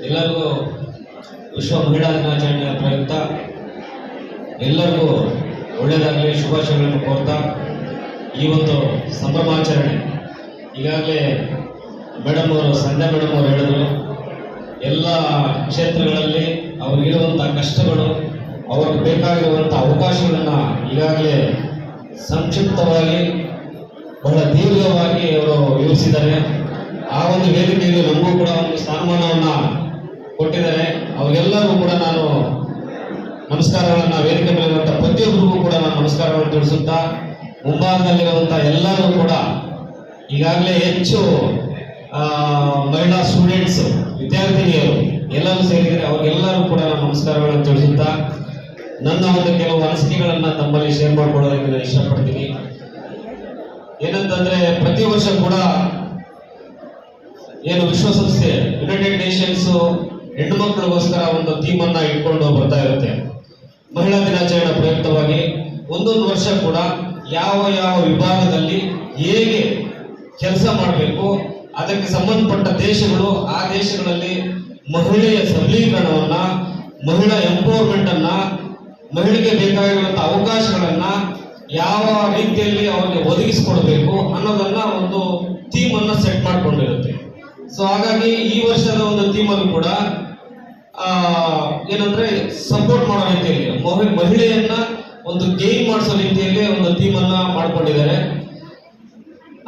ಎಲ್ಲರಿಗೂ ವಿಶ್ವ ಮಹಿಳಾ ದಿನಾಚರಣೆಯ ಪ್ರಯುಕ್ತ ಎಲ್ಲರಿಗೂ ಒಳ್ಳೆಯದಾಗಲಿ ಶುಭಾಶಯಗಳನ್ನು ಕೋರ್ತಾ ಈ ಒಂದು ಸಂಭ್ರಮಾಚರಣೆ ಈಗಾಗಲೇ ಮೇಡಮ್ ಅವರು ಸಂಧ್ಯಾ ಮೇಡಮ್ ಅವರು ಹೇಳಿದ್ರು, ಎಲ್ಲ ಕ್ಷೇತ್ರಗಳಲ್ಲಿ ಅವ್ರಿಗಿರುವಂಥ ಕಷ್ಟಗಳು, ಅವ್ರಿಗೆ ಬೇಕಾಗಿರುವಂಥ ಅವಕಾಶಗಳನ್ನು ಈಗಾಗಲೇ ಸಂಕ್ಷಿಪ್ತವಾಗಿ ಬಹಳ ದೀರ್ಘವಾಗಿ ಅವರು ವಿವರಿಸಿದ್ದಾರೆ. ಆ ಒಂದು ವೇದಿಕೆಯಲ್ಲಿ ನಮಗೂ ಕೂಡ ಒಂದು ಸ್ಥಾನಮಾನವನ್ನು ಕೊಟ್ಟಿದ್ದಾರೆ. ಅವರಿಗೆಲ್ಲರಿಗೂ ಕೂಡ ನಾನು ನಮಸ್ಕಾರಗಳನ್ನು, ವೇದಿಕೆ ಮೇಲಿರುವಂಥ ಪ್ರತಿಯೊಬ್ಬರಿಗೂ ಕೂಡ ನಾನು ನಮಸ್ಕಾರಗಳನ್ನು ತಿಳಿಸುತ್ತಾ, ಮುಂಭಾಗದಲ್ಲಿರುವಂಥ ಎಲ್ಲರೂ ಕೂಡ ಈಗಾಗಲೇ ಹೆಚ್ಚು ಮಹಿಳಾ ಸ್ಟೂಡೆಂಟ್ಸ್, ವಿದ್ಯಾರ್ಥಿನಿಯರು ಎಲ್ಲರೂ ಸೇರಿದರೆ ಅವರಿಗೆಲ್ಲರೂ ಕೂಡ ನಾನು ನಮಸ್ಕಾರಗಳನ್ನು ತಿಳಿಸುತ್ತಾ ನನ್ನ ಒಂದು ಕೆಲವು ಅನಿಸಿಕೆಗಳನ್ನು ತಮ್ಮಲ್ಲಿ ಶೇರ್ ಮಾಡ್ಕೊಳ್ಳೋದಕ್ಕೆ ನಾನು ಇಷ್ಟಪಡ್ತೀನಿ. ಏನಂತಂದ್ರೆ, ಪ್ರತಿ ವರ್ಷ ಕೂಡ ಏನು ವಿಶ್ವಸಂಸ್ಥೆ ಯುನೈಟೆಡ್ ನೇಷನ್ಸ್ ಹೆಣ್ಣು ಮಕ್ಕಳಿಗೋಸ್ಕರ ಒಂದು ಥೀಮ್ ಅನ್ನ ಇಟ್ಕೊಂಡು ಬರ್ತಾ ಇರುತ್ತೆ. ಮಹಿಳಾ ದಿನಾಚರಣೆ ಪ್ರಯುಕ್ತವಾಗಿ ಒಂದೊಂದು ವರ್ಷ ಕೂಡ ಯಾವ ಯಾವ ವಿಭಾಗದಲ್ಲಿ ಹೇಗೆ ಕೆಲಸ ಮಾಡಬೇಕು, ಅದಕ್ಕೆ ಸಂಬಂಧಪಟ್ಟ ದೇಶಗಳು ಆ ದೇಶಗಳಲ್ಲಿ ಮಹಿಳೆಯ ಸಬಲೀಕರಣವನ್ನ, ಮಹಿಳಾ ಎಂಪವರ್ಮೆಂಟ್ ಅನ್ನ, ಮಹಿಳೆಗೆ ಬೇಕಾಗಿರುವಂತಹ ಅವಕಾಶಗಳನ್ನ ಯಾವ ರೀತಿಯಲ್ಲಿ ಅವರಿಗೆ ಒದಗಿಸಿಕೊಡ್ಬೇಕು ಅನ್ನೋದನ್ನ ಒಂದು ಥೀಮ್ ಅನ್ನ ಸೆಟ್ ಮಾಡ್ಕೊಂಡಿರುತ್ತೆ. ಸೊ ಹಾಗಾಗಿ ಈ ವರ್ಷದ ಒಂದು ಥೀಮ್ ಅಲ್ಲಿ ಕೂಡ ಏನಂದ್ರೆ ಸಪೋರ್ಟ್ ಮಾಡೋ ರೀತಿಯಲ್ಲಿ ಮಹಿಳೆಯನ್ನ ಒಂದು ಗೇನ್ ಮಾಡಿಸೋ ರೀತಿಯಲ್ಲಿ ಒಂದು ಥೀಮ್ ಅನ್ನ ಮಾಡ್ಕೊಂಡಿದ್ದಾರೆ.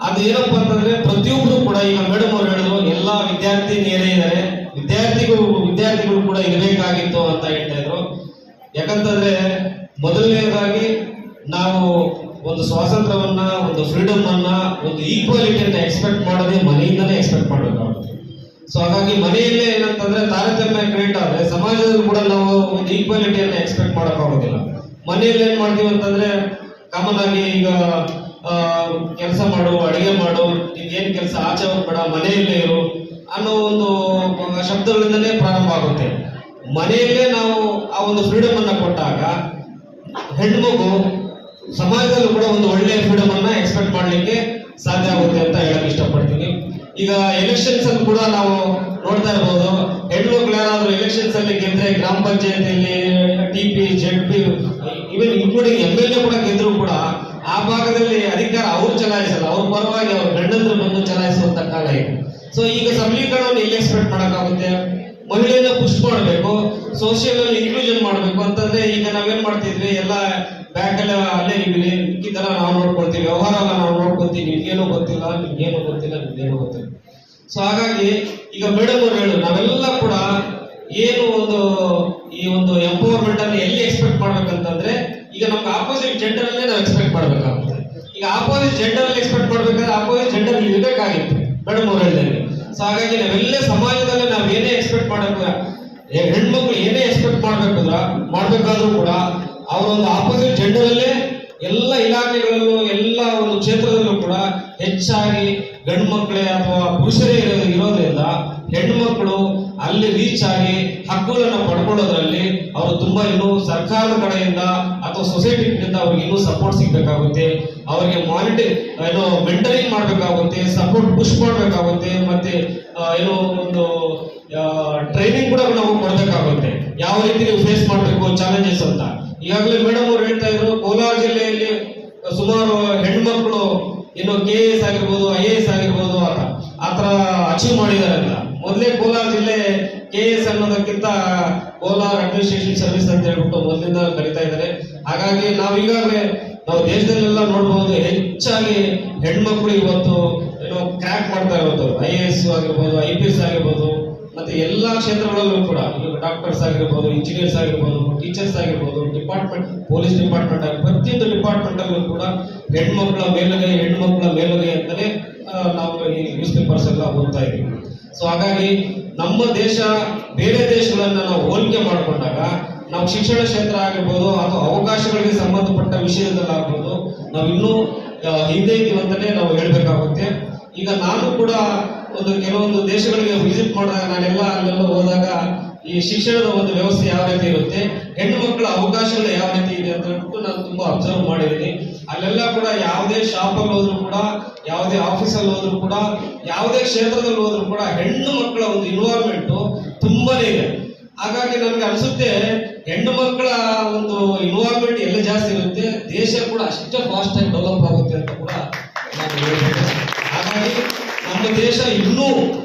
ಅದು ಏನಪ್ಪಾ ಅಂತಂದ್ರೆ, ಪ್ರತಿಯೊಬ್ಬರು ಕೂಡ ಈಗ ಮೇಡಮ್ ಅವರು ಹೇಳಿದ್ರು, ಎಲ್ಲಾ ವಿದ್ಯಾರ್ಥಿನಿಯರೇ ಇದ್ದಾರೆ, ವಿದ್ಯಾರ್ಥಿಗಳು ಕೂಡ ಇರಬೇಕಾಗಿತ್ತು ಅಂತ ಹೇಳ್ತಾ ಇದ್ರು. ಯಾಕಂತಂದ್ರೆ ಮೊದಲನೇದಾಗಿ ನಾವು ಒಂದು ಸ್ವಾತಂತ್ರ್ಯವನ್ನ, ಒಂದು ಫ್ರೀಡಮ್ ಅನ್ನ, ಒಂದು ಈಕ್ವಾಲಿಟಿಯನ್ನ ಎಕ್ಸ್ಪೆಕ್ಟ್ ಮಾಡೋದೇ ಮನೆಯಿಂದನೇ ಎಕ್ಸ್ಪೆಕ್ಟ್ ಮಾಡಬೇಕಾಗುತ್ತೆ. ಸೊ ಹಾಗಾಗಿ ಮನೆಯಲ್ಲೇ ಏನಂತಂದ್ರೆ ತಾರತಮ್ಯ ಕ್ರಿಯೇಟ್ ಆದ್ರೆ ಸಮಾಜದಲ್ಲಿ ಕೂಡ ನಾವು ಒಂದು ಈಕ್ವಾಲಿಟಿಯನ್ನ ಎಕ್ಸ್ಪೆಕ್ಟ್ ಮಾಡೋಕ್ಕಾಗೋದಿಲ್ಲ. ಮನೆಯಲ್ಲಿ ಏನ್ ಮಾಡ್ತೀವಿ ಅಂತಂದ್ರೆ, ಕಾಮನ್ ಆಗಿ ಈಗ ಕೆಲಸ ಮಾಡು, ಅಡಿಗೆ ಮಾಡು, ಏನ್ ಕೆಲಸ ಆಚೆ ಹೋಗ್ಬೇಡ, ಮನೆಯಲ್ಲೇ ಇರು ಅನ್ನೋ ಒಂದು ಶಬ್ದಗಳಿಂದಲೇ ಪ್ರಾರಂಭ ಆಗುತ್ತೆ. ಮನೆಯಲ್ಲೇ ನಾವು ಆ ಒಂದು ಫ್ರೀಡಮ್ ಅನ್ನ ಕೊಟ್ಟಾಗ ಹೆಣ್ಮಗು ಸಮಾಜದಲ್ಲೂ ಕೂಡ ಒಂದು ಒಳ್ಳೆಯ ಫ್ರೀಡಮ್ ಅನ್ನ ಎಕ್ಸ್ಪೆಕ್ಟ್ ಮಾಡ್ಲಿಕ್ಕೆ ಸಾಧ್ಯ ಆಗುತ್ತೆ ಅಂತ ಹೇಳಕ್ ಇಷ್ಟಪಡ್ತೀನಿ. ಈಗ ಎಲೆಕ್ಷನ್ಸ್ ಅಲ್ಲಿ ಕೂಡ ನಾವು ನೋಡ್ತಾ ಇರಬಹುದು, ಹೆಣ್ಮಕ್ಳು ಯಾರಾದ್ರೂ ಎಲೆಕ್ಷನ್ಸ್ ಅಲ್ಲಿ ಗೆದ್ರೆ ಗ್ರಾಮ ಪಂಚಾಯತಿಯಲ್ಲಿ TP, ZP, ಇವನ್ ಇನ್ಕ್ಲೂಡಿಂಗ್ MLA ಕೂಡ ಗೆದ್ರು ಕೂಡ ಆ ಭಾಗದಲ್ಲಿ ಅಧಿಕಾರ ಅವ್ರು ಚಲಾಯಿಸಲ್ಲ, ಅವ್ರ ಪರವಾಗಿ ಅವ್ರ ಗಂಡಂದ್ರು ಬಂದು ಚಲಾಯಿಸುವಂತ ಕಾಲ ಇದೆ. ಸೊ ಈಗ ಸಬಲೀಕರಣವನ್ನು ಎಲ್ಲಿ ಎಕ್ಸ್ಪೆಕ್ಟ್ ಮಾಡಕ್ಕಾಗುತ್ತೆ? ಮಹಿಳೆಯನ್ನ ಪುಷ್ ಮಾಡಬೇಕು, ಸೋಷಿಯಲ್ ಇನ್ಕ್ಲೂಷನ್ ಮಾಡಬೇಕು ಅಂತಂದ್ರೆ ಈಗ ನಾವೇನ್ ಮಾಡ್ತಿದ್ವಿ, ಎಲ್ಲ ಬ್ಯಾಂಕ್ ಅಲ್ಲಿ ಅಲ್ಲೇ ಈ ತರ ನಾವು ನೋಡ್ಕೊಳ್ತೀವಿ, ವ್ಯವಹಾರ ಎಲ್ಲ ನಾವು ನೋಡ್ಕೊಳ್ತೀವಿ, ನಿಮ್ಗೇನು ಗೊತ್ತಿಲ್ಲ, ನಿಮ್ಗೇನು ಗೊತ್ತಿಲ್ಲ. ಸೊ ಹಾಗಾಗಿ ಈಗ ಮೇಡಮ್ ಅವರು ಹೇಳು, ನಾವೆಲ್ಲ ಕೂಡ ಏನು ಒಂದು ಈ ಒಂದು ಎಂಪವರ್ಮೆಂಟ್ ಅನ್ನು ಎಲ್ಲಿ ಎಕ್ಸ್ಪೆಕ್ಟ್ ಮಾಡ್ಬೇಕಂತಂದ್ರೆ, ಈಗ ನಮ್ಗೆ ಆಪೋಸಿಟ್ ಜೆಂಡರ್ ಅಲ್ಲೇ ನಾವು ಎಕ್ಸ್ಪೆಕ್ಟ್ ಮಾಡ್ಬೇಕಾಗುತ್ತೆ. ಈಗ ಆಪೋಸಿಟ್ ಜೆಂಡರ್ ಅಲ್ಲಿ ಎಕ್ಸ್ಪೆಕ್ಟ್ ಮಾಡ್ಬೇಕಾದ್ರೆ ಆಪೋಸಿಟ್ ಜೆಂಡರ್ ಅಲ್ಲಿ ಇರಬೇಕಾಗಿತ್ತು ಮೇಡಮ್ ಅವ್ರು ಹೇಳಿದಂಗೆ. ಸೊ ಹಾಗಾಗಿ ನಾವೆಲ್ಲ ಸಮಾಜದಲ್ಲಿ ನಾವು ಏನೇ ಎಕ್ಸ್ಪೆಕ್ಟ್ ಮಾಡಬೇಕು, ಹೆಣ್ಮಕ್ಳು ಏನೇ ಎಕ್ಸ್ಪೆಕ್ಟ್ ಮಾಡ್ಬೇಕಾದ್ರೂ ಕೂಡ ಅವರೊಂದು ಆಪೋಸಿಟ್ ಜೆಂಡರ್ ಅಲ್ಲೇ ಎಲ್ಲ ಇಲಾಖೆಗಳಲ್ಲೂ ಎಲ್ಲ ಒಂದು ಕ್ಷೇತ್ರದಲ್ಲೂ ಕೂಡ ಹೆಚ್ಚಾಗಿ ಗಂಡು ಮಕ್ಕಳೇ ಅಥವಾ ಪುರುಷರೇ ಇರೋದ್ರಿಂದ ಹೆಣ್ಮಕ್ಳು ಅಲ್ಲಿ ರೀಚ್ ಆಗಿ ಹಕ್ಕುಗಳನ್ನು ಪಡ್ಕೊಳ್ಳೋದ್ರಲ್ಲಿ ಅವರು ತುಂಬಾ ಇನ್ನೂ ಸರ್ಕಾರದ ಕಡೆಯಿಂದ ಅಥವಾ ಸೊಸೈಟಿ ಕಡೆಯಿಂದ ಅವ್ರಿಗೆ ಇನ್ನೂ ಸಪೋರ್ಟ್ ಸಿಗ್ಬೇಕಾಗುತ್ತೆ. ಅವರಿಗೆ ಮೆಂಟರಿಂಗ್ ಮಾಡಬೇಕಾಗುತ್ತೆ, ಸಪೋರ್ಟ್ ಪುಷ್ ಮಾಡಬೇಕಾಗುತ್ತೆ, ಮತ್ತೆ ಏನೋ ಒಂದು ಟ್ರೈನಿಂಗ್ ಕೂಡ ನಾವು ಕೊಡಬೇಕಾಗುತ್ತೆ, ಯಾವ ರೀತಿ ನೀವು ಫೇಸ್ ಮಾಡಬೇಕು ಚಾಲೆಂಜಸ್ ಅಂತ. ಈಗಾಗಲೇ ಮೇಡಮ್ ಅವರು ಹೇಳ್ತಾ ಇದ್ರು, ಕೋಲಾರ ಜಿಲ್ಲೆಯಲ್ಲಿ ಸುಮಾರು ಹೆಣ್ಮಕ್ಳು ಏನು KAS ಆಗಿರ್ಬೋದು, IAS ಆಗಿರ್ಬೋದು ಆತರ ಅಚೀವ್ ಮಾಡಿದ್ದಾರೆ ಅಂತ. ಮೊದಲೇ ಕೋಲಾರ ಜಿಲ್ಲೆ KAS ಅನ್ನೋದಕ್ಕಿಂತ ಕೋಲಾರ ಅಡ್ಮಿನಿಸ್ಟ್ರೇಷನ್ ಸರ್ವಿಸ್ ಅಂತ ಹೇಳ್ಬಿಟ್ಟು ಮೊದಲಿಂದ ಕರೀತಾ ಇದ್ದಾರೆ. ಹಾಗಾಗಿ ನಾವು ಈಗಾಗಲೇ ನಾವು ದೇಶದಲ್ಲೆಲ್ಲ ನೋಡಬಹುದು, ಹೆಚ್ಚಾಗಿ ಹೆಣ್ಮಕ್ಳು ಇವತ್ತು ಏನೋ ಕ್ರ್ಯಾಕ್ ಮಾಡ್ತಾ ಇರೋದು, IAS ಆಗಿರ್ಬೋದು, IPS ಆಗಿರ್ಬೋದು, ಮತ್ತೆ ಎಲ್ಲಾ ಕ್ಷೇತ್ರಗಳಲ್ಲೂ ಕೂಡ ಡಾಕ್ಟರ್ಸ್ ಆಗಿರ್ಬೋದು, ಇಂಜಿನಿಯರ್ಸ್ ಆಗಿರ್ಬೋದು, ಟೀಚರ್ಸ್ ಆಗಿರ್ಬೋದು, ಡಿಪಾರ್ಟ್ಮೆಂಟ್, ಪೊಲೀಸ್ ಡಿಪಾರ್ಟ್ಮೆಂಟ್ ಆಗಿ ಪ್ರತಿಯೊಂದು ಡಿಪಾರ್ಟ್ಮೆಂಟ್ ಅಲ್ಲೂ ಕೂಡ ಹೆಣ್ಮಕ್ಳ ಮೇಲುಗೈ ಅಂತಾನೆ ನಾವು ಈ ನ್ಯೂಸ್ ಪೇಪರ್ಸ್ ಎಲ್ಲ ಓದ್ತಾ ಇದ್ದೀವಿ. ಸೊ ಹಾಗಾಗಿ ನಮ್ಮ ದೇಶ ಬೇರೆ ದೇಶಗಳನ್ನ ನಾವು ಹೋಲಿಕೆ ಮಾಡಿಕೊಂಡಾಗ ನಾವು ಶಿಕ್ಷಣ ಕ್ಷೇತ್ರ ಆಗಿರ್ಬೋದು ಅಥವಾ ಅವಕಾಶಗಳಿಗೆ ಸಂಬಂಧಪಟ್ಟ ವಿಷಯದಲ್ಲಾಗ್ಬೋದು ನಾವು ಇನ್ನೂ ಹಿಂದೆ ಇದ್ದೀವಿ ಅಂತಾನೆ ನಾವು ಹೇಳ್ಬೇಕಾಗುತ್ತೆ. ಈಗ ನಾನು ಕೂಡ ಒಂದು ಕೆಲವೊಂದು ದೇಶಗಳಿಗೆ ವಿಸಿಟ್ ಮಾಡಿದಾಗ, ನಾನೆಲ್ಲ ಅಲ್ಲೆಲ್ಲ ಹೋದಾಗ ಈ ಶಿಕ್ಷಣದ ಒಂದು ವ್ಯವಸ್ಥೆ ಯಾವ ರೀತಿ ಇರುತ್ತೆ, ಹೆಣ್ಣು ಮಕ್ಕಳ ಅವಕಾಶಗಳು ಯಾವ ರೀತಿ ಇದೆ ಅಂತ ಹೇಳ್ಬಿಟ್ಟು ನಾನು ತುಂಬಾ ಅಬ್ಸರ್ವ್ ಮಾಡಿದ್ದೀನಿ. ಅಲ್ಲೆಲ್ಲ ಕೂಡ ಯಾವುದೇ ಶಾಪ್ ಅಲ್ಲಿ ಹೋದ್ರು ಕೂಡ, ಯಾವುದೇ ಆಫೀಸಲ್ಲಿ ಹೋದ್ರು ಕೂಡ, ಯಾವುದೇ ಕ್ಷೇತ್ರದಲ್ಲಿ ಹೋದ್ರು ಕೂಡ ಹೆಣ್ಣು ಮಕ್ಕಳ ಒಂದು ಇನ್ವಾಲ್ವ್ಮೆಂಟ್ ತುಂಬಾನೇ ಇದೆ. ಹಾಗಾಗಿ ನಮ್ಗೆ ಅನ್ಸುತ್ತೆ ಹೆಣ್ಣು ಮಕ್ಕಳ ಒಂದು ಇನ್ವಾಲ್ವ್ಮೆಂಟ್ ಎಲ್ಲ ಜಾಸ್ತಿ ಇರುತ್ತೆ, ದೇಶ ಕೂಡ ಅಷ್ಟೇ ಫಾಸ್ಟ್ ಆಗಿ ಡೆವಲಪ್ ಆಗುತ್ತೆ ಅಂತ ಕೂಡ ನಾನು ಹೇಳ್ತೇನೆ. ಹಾಗಾಗಿ ನಮ್ಮ ದೇಶ ಇನ್ನೂ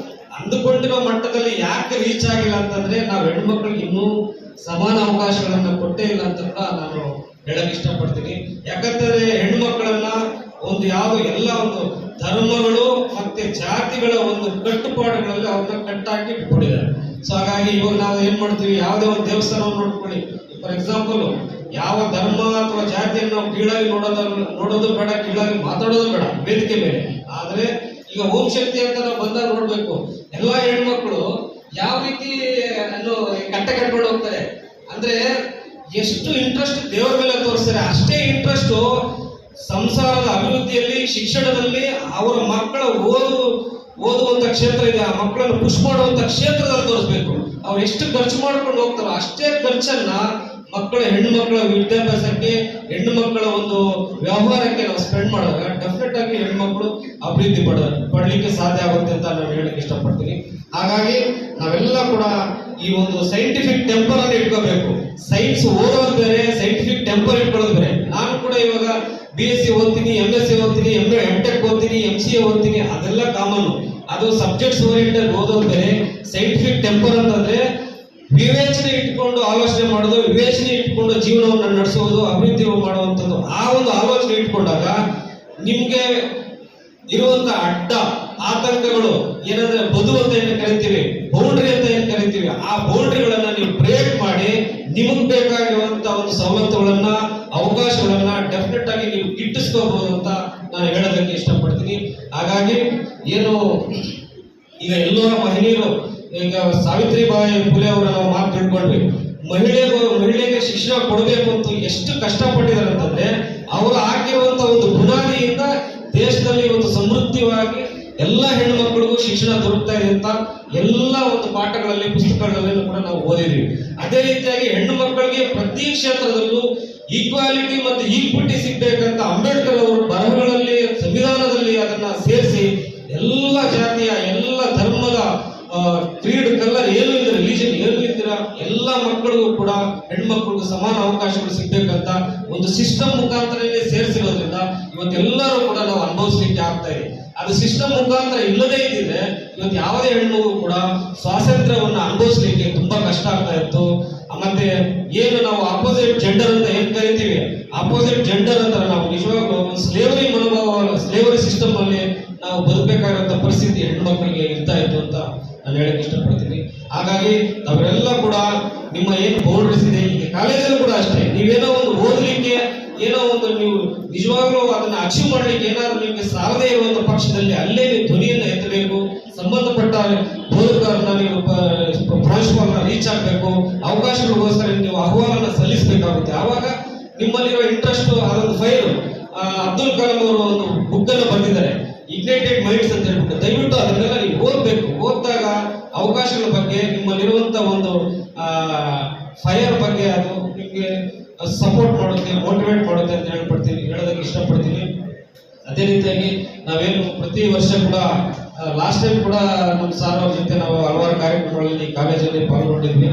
ಅಂದುಕೊಂಡಿರೋ ಮಟ್ಟದಲ್ಲಿ ಯಾಕೆ ರೀಚ್ ಆಗಿಲ್ಲ ಅಂತಂದ್ರೆ ನಾವು ಹೆಣ್ಮಕ್ಳಿಗೆ ಇನ್ನೂ ಸಮಾನ ಅವಕಾಶಗಳನ್ನ ಕೊಟ್ಟೇ ಇಲ್ಲ ಅಂತ ಕೂಡ ನಾನು ಹೇಳಕ್ ಇಷ್ಟಪಡ್ತೀನಿ. ಯಾಕಂತಂದ್ರೆ ಹೆಣ್ಮಕ್ಳನ್ನ ಒಂದು ಯಾವ್ದು ಎಲ್ಲ ಒಂದು ಧರ್ಮಗಳು ಮತ್ತೆ ಜಾತಿಗಳ ಒಂದು ಕಟ್ಟುಪಾಡುಗಳಲ್ಲಿ ಅವ್ರನ್ನ ಕಟ್ಟಾಕಿ ಬಿಟ್ಬಿಟ್ಟಿದ್ದಾರೆ. ಸೊ ಹಾಗಾಗಿ ಇವಾಗ ನಾವು ಏನ್ ಮಾಡ್ತೀವಿ, ಯಾವುದೇ ಒಂದು ದೇವಸ್ಥಾನವನ್ನು ನೋಡ್ಕೊಳ್ಳಿ, ಫಾರ್ ಎಕ್ಸಾಂಪಲ್ ಯಾವ ಧರ್ಮ ಅಥವಾ ಜಾತಿಯನ್ನು ನಾವು ಕೀಳಾಗಿ ನೋಡೋದು ಬೇಡ, ಕೀಳಾಗಿ ಮಾತಾಡೋದು ಬೇಡ ವೇದಿಕೆ ಮೇಲೆ. ಆದ್ರೆ ಈಗ ಓಂ ಶಕ್ತಿ ಅಂತ ನಾವು ಬಂದಾಗ ನೋಡ್ಬೇಕು, ಎಲ್ಲಾ ಹೆಣ್ಮಕ್ಳು ಯಾವ ರೀತಿ ಕಟ್ಟೆ ಕಟ್ಕೊಂಡು ಹೋಗ್ತಾರೆ ಅಂದ್ರೆ ಎಷ್ಟು ಇಂಟ್ರೆಸ್ಟ್ ದೇವರ ಮೇಲೆ ತೋರಿಸ್ತಾರೆ, ಅಷ್ಟೇ ಇಂಟ್ರೆಸ್ಟ್ ಸಂಸಾರದ ಅಭಿವೃದ್ಧಿಯಲ್ಲಿ, ಶಿಕ್ಷಣದಲ್ಲಿ, ಅವರ ಮಕ್ಕಳ ಓದುವಂತ ಕ್ಷೇತ್ರ ಇದೆ, ಆ ಮಕ್ಕಳನ್ನು ಪುಷ್ ಮಾಡುವಂತ ಕ್ಷೇತ್ರದಲ್ಲಿ ತೋರಿಸ್ಬೇಕು. ಅವ್ರು ಎಷ್ಟು ಖರ್ಚು ಮಾಡ್ಕೊಂಡು ಹೋಗ್ತಾರೋ ಅಷ್ಟೇ ಖರ್ಚನ್ನ ಹೆಣ್ಣು ಮಕ್ಕಳ ವಿದ್ಯಾಭ್ಯಾಸಕ್ಕೆ, ಹೆಣ್ಣು ಮಕ್ಕಳ ಒಂದು ವ್ಯವಹಾರಕ್ಕೆ ನಾವು ಸ್ಪೆಂಡ್ ಮಾಡಿದಾಗ ಡೆಫಿನೆಟ್ ಆಗಿ ಹೆಣ್ಮಕ್ಳು ಅಭಿವೃದ್ಧಿ ಪಡಲಿಕ್ಕೆ ಸಾಧ್ಯ ಆಗುತ್ತೆ ಅಂತ ನಾನು ಹೇಳಕ್ ಇಷ್ಟಪಡ್ತೀನಿ. ಹಾಗಾಗಿ ನಾವೆಲ್ಲ ಕೂಡ ಈ ಒಂದು ಸೈಂಟಿಫಿಕ್ ಟೆಂಪರ್ ಅನ್ನು ಇಟ್ಕೋಬೇಕು. ಸೈನ್ಸ್ ಓದೋದು ಬೇರೆ, ಸೈಂಟಿಫಿಕ್ ಟೆಂಪರ್ ಇಟ್ಕೊಳ್ಳೋದು ಬೇರೆ. ನಾನು ಕೂಡ ಇವಾಗ BSc ಓದ್ತೀನಿ, MSc ಓದ್ತೀನಿ, MTech ಓದ್ತೀನಿ, MCA ಓದ್ತೀನಿ, ಅದೆಲ್ಲ ಕಾಮನ್. ಅದು ಸಬ್ಜೆಕ್ಟ್ಸ್ ಓರಿಯೆಂಟೆಡ್ ಓದೋದು ಬೇರೆ. ಸೈಂಟಿಫಿಕ್ ಟೆಂಪರ್ ಅಂತಂದ್ರೆ ವಿವೇಚನೆ ಇಟ್ಕೊಂಡು ಆಲೋಚನೆ ಮಾಡೋದು, ವಿವೇಚನೆ ಇಟ್ಕೊಂಡು ಜೀವನವನ್ನು ನಡೆಸೋದು, ಅಭಿವೃದ್ಧಿ ಮಾಡುವಂಥದ್ದು. ಆ ಒಂದು ಆಲೋಚನೆ ಇಟ್ಕೊಂಡಾಗ ನಿಮ್ಗೆ ಇರುವಂತ ಅಡ್ಡ ಆತಂಕಗಳು ಏನಂದ್ರೆ ಬದು ಅಂತ ಏನು ಕರಿತೀವಿ, ಬೌಂಡ್ರಿ ಅಂತ ಏನು ಕರಿತೀವಿ, ಆ ಬೌಂಡ್ರಿಗಳನ್ನ ನೀವು ಬ್ರೇಕ್ ಮಾಡಿ ನಿಮಗ್ ಬೇಕಾಗಿರುವಂತ ಒಂದು ಸವಲತ್ತುಗಳನ್ನ, ಅವಕಾಶಗಳನ್ನ ಡೆಫಿನೆಟ್ ಆಗಿ ನೀವು ಗಿಟ್ಟಿಸ್ಕೋಬಹುದು ಅಂತ ನಾನು ಹೇಳೋದಕ್ಕೆ ಇಷ್ಟಪಡ್ತೀನಿ. ಹಾಗಾಗಿ ಏನು ಈಗ ಎಲ್ಲರ ಮಹಿಳೆಯರು, ಈಗ ಸಾವಿತ್ರಿಬಾಯಿ ಫುಲೆ ಅವರ ನಾವು ಮಾತು ತಿಳ್ಕೊಂಡ್ವಿ, ಮಹಿಳೆಗೆ ಶಿಕ್ಷಣ ಕೊಡಬೇಕು ಅಂತ ಎಷ್ಟು ಕಷ್ಟಪಟ್ಟಿದ್ದಾರೆ ಅಂತಂದ್ರೆ ಅವರು ಹಾಕಿರುವಂತ ಒಂದು ಬುನಾದಿಯಿಂದ ದೇಶದಲ್ಲಿ ಇವತ್ತು ಸಮೃದ್ಧವಾಗಿ ಎಲ್ಲ ಹೆಣ್ಣು ಮಕ್ಕಳಿಗೂ ಶಿಕ್ಷಣ ದೊರಕ್ತಾ ಇದೆ ಅಂತ ಎಲ್ಲ ಒಂದು ಪಾಠಗಳಲ್ಲಿ, ಪುಸ್ತಕಗಳಲ್ಲಿ ಕೂಡ ನಾವು ಓದಿದ್ವಿ. ಅದೇ ರೀತಿಯಾಗಿ ಹೆಣ್ಣು ಮಕ್ಕಳಿಗೆ ಪ್ರತಿ ಕ್ಷೇತ್ರದಲ್ಲೂ ಈಕ್ವಾಲಿಟಿ ಮತ್ತು ಈಕ್ವಿಟಿ ಸಿಗ್ಬೇಕಂತ ಅಂಬೇಡ್ಕರ್ ಅವರು ಬರಹಗಳಲ್ಲಿ, ಸಂವಿಧಾನದಲ್ಲಿ ಅದನ್ನ ಸೇರಿಸಿ ಎಲ್ಲ ಜಾತಿಯ, ಎಲ್ಲ ಧರ್ಮದ, ಕ್ರೀಡ್, ಕಲರ್ ಏನು ಇದ್ರೆ, ರಿಲಿಜನ್ ಏನು ಇದ್ದೀರಾ, ಎಲ್ಲ ಮಕ್ಕಳಿಗೂ ಕೂಡ ಹೆಣ್ಮಕ್ಳಿಗೂ ಸಮಾನ ಅವಕಾಶಗಳು ಸಿಗ್ಬೇಕಂತ ಒಂದು ಸಿಸ್ಟಮ್ ಮುಖಾಂತರನೇ ಸೇರಿಸಿರೋದ್ರಿಂದ ಇವತ್ತೆಲ್ಲರೂ ಕೂಡ ನಾವು ಅನುಭವಿಸ್ಲಿಕ್ಕೆ ಆಗ್ತಾ ಇದೆ. ಅದು ಸಿಸ್ಟಮ್ ಮುಖಾಂತರ ಇಲ್ಲದೇ ಇದ್ದಿದ್ರೆ ಇವತ್ತು ಯಾವುದೇ ಹೆಣ್ಮಗು ಕೂಡ ಸ್ವಾತಂತ್ರ್ಯವನ್ನ ಅನುಭವಿಸ್ಲಿಕ್ಕೆ ತುಂಬಾ ಕಷ್ಟ ಆಗ್ತಾ ಇತ್ತು. ಮತ್ತೆ ಏನು ನಾವು ಅಪೋಸಿಟ್ ಜೆಂಡರ್ ಅಂತ ಏನ್ ಕರಿತೀವಿ, ಅಪೋಸಿಟ್ ಜೆಂಡರ್ ಅಂತ ನಾವು ನಿಜವಾಗ್ಲೂ ಸ್ಲೇವರಿ ಮನೋಭಾವ, ಸ್ಲೇವರಿ ಸಿಸ್ಟಮ್ ಅಲ್ಲಿ ನಾವು ಬದುಕಬೇಕಾಗಿರುವಂತ ಪರಿಸ್ಥಿತಿ ಹೆಣ್ಮಕ್ಳಿಗೆ ಇರ್ತಾ ಇತ್ತು ಅಂತ ನಾನು ಹೇಳಕ್ ಇಷ್ಟಪಡ್ತೀನಿ. ಹಾಗಾಗಿ ನಾವೆಲ್ಲ ಕೂಡ ನಿಮ್ಮ ಏನು ಬೌಂಡ್ರೀಸ್ ಇದೆ, ಈಗ ಕಾಲೇಜಲ್ಲೂ ಕೂಡ ಅಷ್ಟೇ, ನೀವೇನೋ ಒಂದು ಓದಲಿಕ್ಕೆ, ಏನೋ ಒಂದು ನೀವು ನಿಜವಾಗ್ಲೂ ಅದನ್ನ ಅಚೀವ್ ಮಾಡ್ಲಿಕ್ಕೆ ಏನಾದ್ರು ನಿಮ್ಗೆ ಸಾಲದೇ ಇರುವಂತ ಪಕ್ಷದಲ್ಲಿ ಅಲ್ಲೇ ನೀವು ಧ್ವನಿಯನ್ನ ಎತ್ತಬೇಕು. ಸಂಬಂಧಪಟ್ಟ ಬೋಧಕರನ್ನ ನೀವು ಪ್ರಾಂಶುಪಾಲನ ರೀಚ್ ಆಗ್ಬೇಕು, ಅವಕಾಶಗಳಿಗೋಸ್ಕರ ನೀವು ಅಹವಾಲನ್ನ ಸಲ್ಲಿಸಬೇಕಾಗುತ್ತೆ. ಆವಾಗ ನಿಮ್ಮಲ್ಲಿರೋ ಇಂಟ್ರೆಸ್ಟ್, ಅದೊಂದು ಫೈಲ್ ಅಬ್ದುಲ್ ಕಲಾಂ ಅವರು ಒಂದು ಬುಕ್ ಅನ್ನು ಬರೆದಿದ್ದಾರೆ, ಇಗ್ನೈಟೆಡ್ ಮೈಂಡ್ಸ್ ಅಂತ ಹೇಳ್ಬಿಟ್ಟು. ದಯವಿಟ್ಟು ಅದನ್ನೆಲ್ಲ ನೀವು ಓದ್ಬೇಕು. ಓದಿದಾಗ ಅವಕಾಶಗಳ ಬಗ್ಗೆ, ನಿಮ್ಮಲ್ಲಿರುವಂತ ಒಂದು ಫೈರ್ ಬಗ್ಗೆ ಅದು ನಿಮ್ಗೆ ಸಪೋರ್ಟ್ ಮಾಡುತ್ತೆ, ಮೋಟಿವೇಟ್ ಮಾಡುತ್ತೆ ಅಂತ ಹೇಳೋದಕ್ಕೆ ಇಷ್ಟಪಡ್ತೀನಿ. ಅದೇ ರೀತಿಯಾಗಿ ನಾವೇನು ಪ್ರತಿ ವರ್ಷ ಕೂಡ, ಲಾಸ್ಟ್ ಟೈಮ್ ಕೂಡ ನಮ್ಮ ಸಾರ್ ಅವ್ರ ಜೊತೆ ನಾವು ಹಲವಾರು ಕಾರ್ಯಕ್ರಮಗಳಲ್ಲಿ ಕಾಲೇಜಲ್ಲಿ ಪಾಲ್ಗೊಂಡಿದ್ವಿ.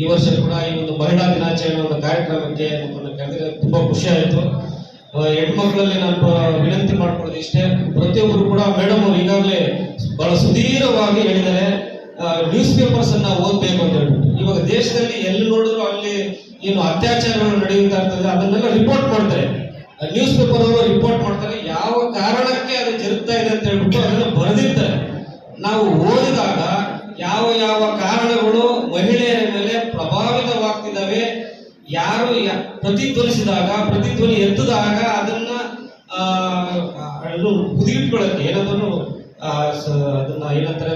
ಈ ವರ್ಷ ಕೂಡ ಈ ಒಂದು ಮಹಿಳಾ ದಿನಾಚರಣೆ ಒಂದು ಕಾರ್ಯಕ್ರಮಕ್ಕೆ ನಮ್ಮನ್ನು ಕರೆದಿದ್ರೆ ತುಂಬಾ ಖುಷಿ ಆಯಿತು. ಹೆಣ್ಮಕ್ಳಲ್ಲಿ ನಾನು ವಿನಂತಿ ಮಾಡ್ಕೊಳ್ಳೋದು ಇಷ್ಟೇ, ಪ್ರತಿಯೊಬ್ಬರು ಕೂಡ ಮೇಡಮ್ ಅವರು ಈಗಾಗಲೇ ಬಹಳ ಸುದೀರ್ಘವಾಗಿ ಹೇಳಿದ್ದಾರೆ, ನ್ಯೂಸ್ ಪೇಪರ್ಸ್ ಅನ್ನ ಓದ್ಬೇಕು ಅಂತ ಹೇಳ್ಬಿಟ್ಟು. ಇವಾಗ ದೇಶದಲ್ಲಿ ಎಲ್ಲಿ ನೋಡಿದ್ರು ಅಲ್ಲಿ ಏನು ಅತ್ಯಾಚಾರಗಳು ನಡೆಯುತ್ತಾ ಇರ್ತದೆ, ಅದನ್ನೆಲ್ಲ ರಿಪೋರ್ಟ್ ಮಾಡ್ತಾರೆ, ನ್ಯೂಸ್ ಪೇಪರ್ ಅವರು ರಿಪೋರ್ಟ್ ಮಾಡ್ತಾರೆ, ಯಾವ ಕಾರಣಕ್ಕೆ ಅದು ಜರುಗ್ತಾ ಇದೆ ಅಂತ ಹೇಳ್ಬಿಟ್ಟು ಅದನ್ನು ಬರೆದಿರ್ತಾರೆ. ನಾವು ಓದಿದಾಗ ಯಾವ ಯಾವ ಕಾರಣಗಳು ಮಹಿಳೆಯರ ಮೇಲೆ ಪ್ರಭಾವಿತವಾಗ್ತಿದ್ದಾವೆ, ಯಾರು ಪ್ರತಿಧ್ವನಿಸಿದಾಗ, ಪ್ರತಿಧ್ವನಿ ಎತ್ತಿದಾಗ ಅದನ್ನ ಕುದಿಗಿಟ್ಕೊಳ್ಳಕ್ಕೆ ಏನಾದ್ರು ಅದನ್ನ ಏನಂತಾರೆ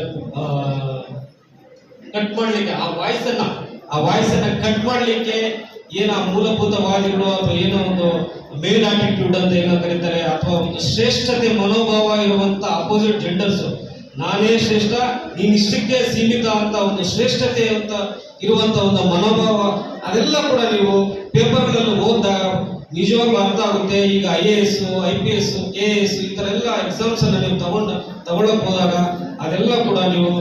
ಕಟ್ ಮಾಡ್ಲಿಕ್ಕೆ, ಆ ವಾಯ್ಸ್ ಅನ್ನ ಕಟ್ ಮಾಡ್ಲಿಕ್ಕೆ ಏನ ಮೂಲಭೂತವಾದಿಗಳು ಅಥವಾ ಏನೋ ಒಂದು ಮೇಲ್ ಆಟಿಟ್ಯೂಡ್ ಅಂತ ಏನೋ ಕರೀತಾರೆ, ಅಥವಾ ಒಂದು ಶ್ರೇಷ್ಠತೆ ಮನೋಭಾವ ಇರುವಂತ ಅಪೋಸಿಟ್ ಜೆಂಡರ್ಸ್, ನಾನೇ ಶ್ರೇಷ್ಠ, ನೀನ್ ಇಷ್ಟಕ್ಕೆ ಸೀಮಿತ ಅಂತ ಒಂದು ಶ್ರೇಷ್ಠತೆ ಅಂತ ಇರುವಂತ ಒಂದು ಮನೋಭಾವ, ಅದೆಲ್ಲ ಕೂಡ ನೀವು ಪೇಪರ್ಗಳಲ್ಲಿ ಓದಿದಾಗ ನಿಜವಾಗ್ಲೂ ಅರ್ಥ ಆಗುತ್ತೆ. ಈಗ IAS, IPS, KS ಈ ತರ ಎಲ್ಲ ಎಕ್ಸಾಮ್ಸ್ ಅನ್ನ ನೀವು ತಗೊಳಕ್ ಹೋದಾಗ ಅದೆಲ್ಲ ಕೂಡ ನೀವು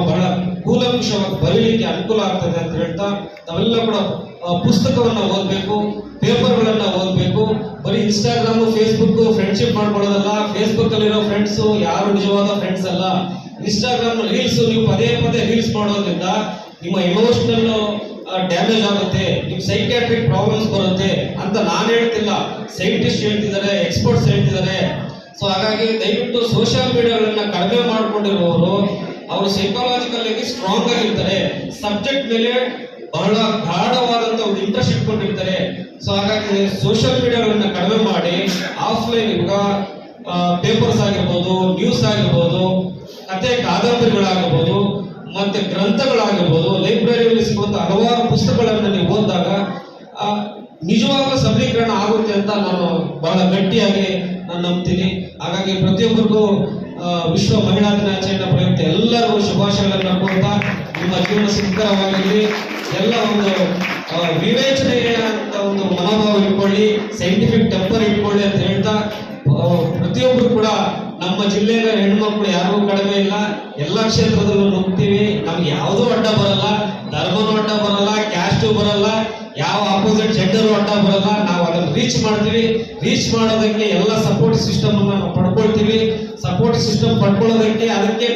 ಬಹಳ ಕೂಲಂಕುಷವಾಗಿ ಬರೀಲಿಕ್ಕೆ ಅನುಕೂಲ ಆಗ್ತದೆ ಅಂತ ಹೇಳ್ತಾ ತಾವೆಲ್ಲ ಕೂಡ ಪುಸ್ತಕವನ್ನ ಓದಬೇಕು, ಪೇಪರ್ಗಳನ್ನ ಓದಬೇಕು. ಬರೀ ಇನ್ಸ್ಟಾಗ್ರಾಮು ಫೇಸ್ಬುಕ್ ಫ್ರೆಂಡ್ಶಿಪ್ ಮಾಡ್ಕೊಳ್ಳೋದಲ್ಲ. ಫೇಸ್ಬುಕ್ ಅಲ್ಲಿರೋ ಫ್ರೆಂಡ್ಸ್ ಯಾರು ನಿಜವಾದ ಫ್ರೆಂಡ್ಸ್ ಅಲ್ಲ. ಇನ್ಸ್ಟಾಗ್ರಾಮ್ ರೀಲ್ಸ್ ನೀವು ಪದೇ ಪದೇ ರೀಲ್ಸ್ ಮಾಡೋದ್ರಿಂದ ನಿಮ್ಮ ಎಮೋಷನಲ್ ಡ್ಯಾಮೇಜ್ ಆಗುತ್ತೆ, ನಿಮ್ ಸೈಕ್ಯಾಟ್ರಿಕ್ ಪ್ರಾಬ್ಲಮ್ಸ್ ಬರುತ್ತೆ ಅಂತ ನಾನು ಹೇಳ್ತಿಲ್ಲ, ಸೈಂಟಿಸ್ಟ್ ಹೇಳ್ತಿದ್ದಾರೆ, ಎಕ್ಸ್ಪರ್ಟ್ಸ್ ಹೇಳ್ತಿದ್ದಾರೆ. ಸೊ ಹಾಗಾಗಿ ದಯವಿಟ್ಟು ಸೋಷಿಯಲ್ ಮೀಡಿಯಾಗಳನ್ನ ಕಡಿಮೆ ಮಾಡ್ಕೊಂಡಿರುವವರು ಅವರು ಸೈಕಾಲಜಿಕಲ್ ಆಗಿ ಸ್ಟ್ರಾಂಗ್ ಆಗಿರ್ತಾರೆ, ಸಬ್ಜೆಕ್ಟ್ ಮೇಲೆ ಬಹಳ ಗಾಢವಾದಂತ ಒಂದು ಇಂಟ್ರೆಸ್ಟ್ ಇಟ್ಕೊಂಡಿರ್ತಾರೆ. ಸೊ ಹಾಗಾಗಿ ಸೋಷಿಯಲ್ ಮೀಡಿಯಾಗಳನ್ನ ಕಡಿಮೆ ಮಾಡಿ ಆಫ್ಲೈನ್ ಈಗ ಪೇಪರ್ಸ್ ಆಗಿರ್ಬೋದು, ನ್ಯೂಸ್ ಆಗಿರ್ಬೋದು, ಕತೆ ಕಾದಂಬರಿಗಳಾಗಿರ್ಬೋದು, ಮತ್ತೆ ಗ್ರಂಥಗಳಾಗಿರ್ಬೋದು, ಲೈಬ್ರರಿಯಲ್ಲಿ ಸಿಗುವಂತ ಹಲವಾರು ಪುಸ್ತಕಗಳನ್ನ ನೀವು ಓದಿದಾಗ ನಿಜವಾಗ್ಲೂ ಸಬಲೀಕರಣ ಆಗುತ್ತೆ ಅಂತ ನಾನು ಬಹಳ ಗಟ್ಟಿಯಾಗಿ ನಾನು ನಂಬ್ತೀನಿ. ಹಾಗಾಗಿ ಪ್ರತಿಯೊಬ್ಬರಿಗೂ ವಿಶ್ವ ಮಹಿಳಾ ದಿನಾಚರಣೆ ಪ್ರಯುಕ್ತ ಎಲ್ಲರಿಗೂ ಶುಭಾಶಯಗಳನ್ನ ಕೋರ್ತಾ ನಿಮ್ಮ ಜೀವನ ಸುಂದರವಾಗಿರಲಿ. ಎಲ್ಲ ಒಂದು ವಿವೇಚನೆಯ ಅಂತ ಒಂದು ಮನೋಭಾವ ಇಟ್ಕೊಳ್ಳಿ, ಸೈಂಟಿಫಿಕ್ ಟೆಂಪರ್ ಇಟ್ಕೊಳ್ಳಿ ಅಂತ ಹೇಳ್ತಾ ಪ್ರತಿಯೊಬ್ಬರು ಕೂಡ ನಮ್ಮ ಜಿಲ್ಲೆಯ ಹೆಣ್ಮಕ್ಳು ಯಾರಿಗೂ ಕಡಿಮೆ ಇಲ್ಲ. ಎಲ್ಲಾ ಕ್ಷೇತ್ರದಲ್ಲೂ ನುಗ್ತೀವಿ. ನಮ್ಗೆ ಯಾವುದೂ ಅಡ್ಡ ಬರಲ್ಲ, ಧರ್ಮನೂ ಅಡ್ಡ ಬರಲ್ಲ, ಕ್ಯಾಸ್ಟು ಬರಲ್ಲ, ಯಾವ ಆಪೋಸಿಟ್ ಜೆಂಡರು ಅಡ್ಡ ಬರಲ್ಲ. ನಾವು ಅದನ್ನು ರೀಚ್ ಮಾಡ್ತೀವಿ. ರೀಚ್ ಮಾಡೋದಕ್ಕೆ ಎಲ್ಲ ಸಪೋರ್ಟ್ ಸಿಸ್ಟಮ್ ಅನ್ನ ನಾವು ಪಡ್ಕೊಳ್ತೀವಿ. ಸಪೋರ್ಟ್ ಸಿಸ್ಟಮ್ ಪಡ್ಕೊಳ್ಳೋದಕ್ಕೆ ಅದಕ್ಕೆ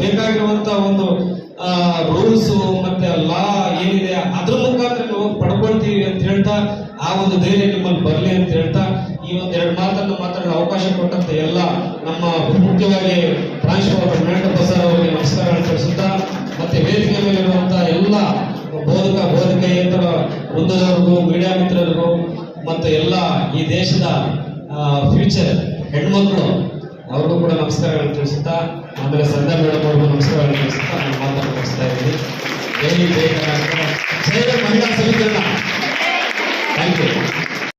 ಬೇಕಾಗಿರುವಂತ ಒಂದು ರೂಲ್ಸ್ ಮತ್ತೆ ಲಾ ಏನಿದೆ ಅದ್ರ ಮುಖಾಂತರ ನಾವು ಪಡ್ಕೊಳ್ತೀವಿ ಅಂತ ಹೇಳ್ತಾ ಆ ಒಂದು ಧೈರ್ಯ ನಿಮ್ಮಲ್ಲಿ ಬರಲಿ ಅಂತ ಹೇಳ್ತಾ ಈ ಒಂದು ಎರಡು ಮಾತನ್ನು ಮಾತಾಡಲು ಅವಕಾಶ ಕೊಟ್ಟಂತ ಎಲ್ಲ ನಮ್ಮ ಮುಖ್ಯವಾಗಿ ಪ್ರಾಂಶುಪಾಲ ವೆಂಕಟಪ್ಪ ಸರ್ ಅವರಿಗೆ ನಮಸ್ಕಾರಗಳನ್ನು ತಿಳಿಸುತ್ತಾ ಮತ್ತೆ ವೇದಿಕೆ ಮೇಲಿರುವಂತಹ ಎಲ್ಲ ಬೋಧಕೇತರ ವೃಂದದವರಿಗೂ, ಮೀಡಿಯಾ ಮಿತ್ರರಿಗೂ ಮತ್ತು ಎಲ್ಲ ಈ ದೇಶದ ಫ್ಯೂಚರ್ ಹೆಣ್ಮಕ್ಳು ಅವ್ರಿಗೂ ಕೂಡ ನಮಸ್ಕಾರಗಳನ್ನು ತಿಳಿಸುತ್ತಾ ಆಮೇಲೆ ಸಂಧ್ಯಾ ಮೇಡಮ್ ಅವ್ರಿಗೂ ನಮಸ್ಕಾರಗಳನ್ನು ತಿಳಿಸುತ್ತಾ ನಾನು ಮಾತನ್ನು ಮುಗಿಸ್ತಾ ಇದ್ದೀನಿ. ಜೈ ಕರ್ನಾಟಕ, ಜೈ ಮಹಿಳಾ ಸಮೀಕರಣ. Thank you.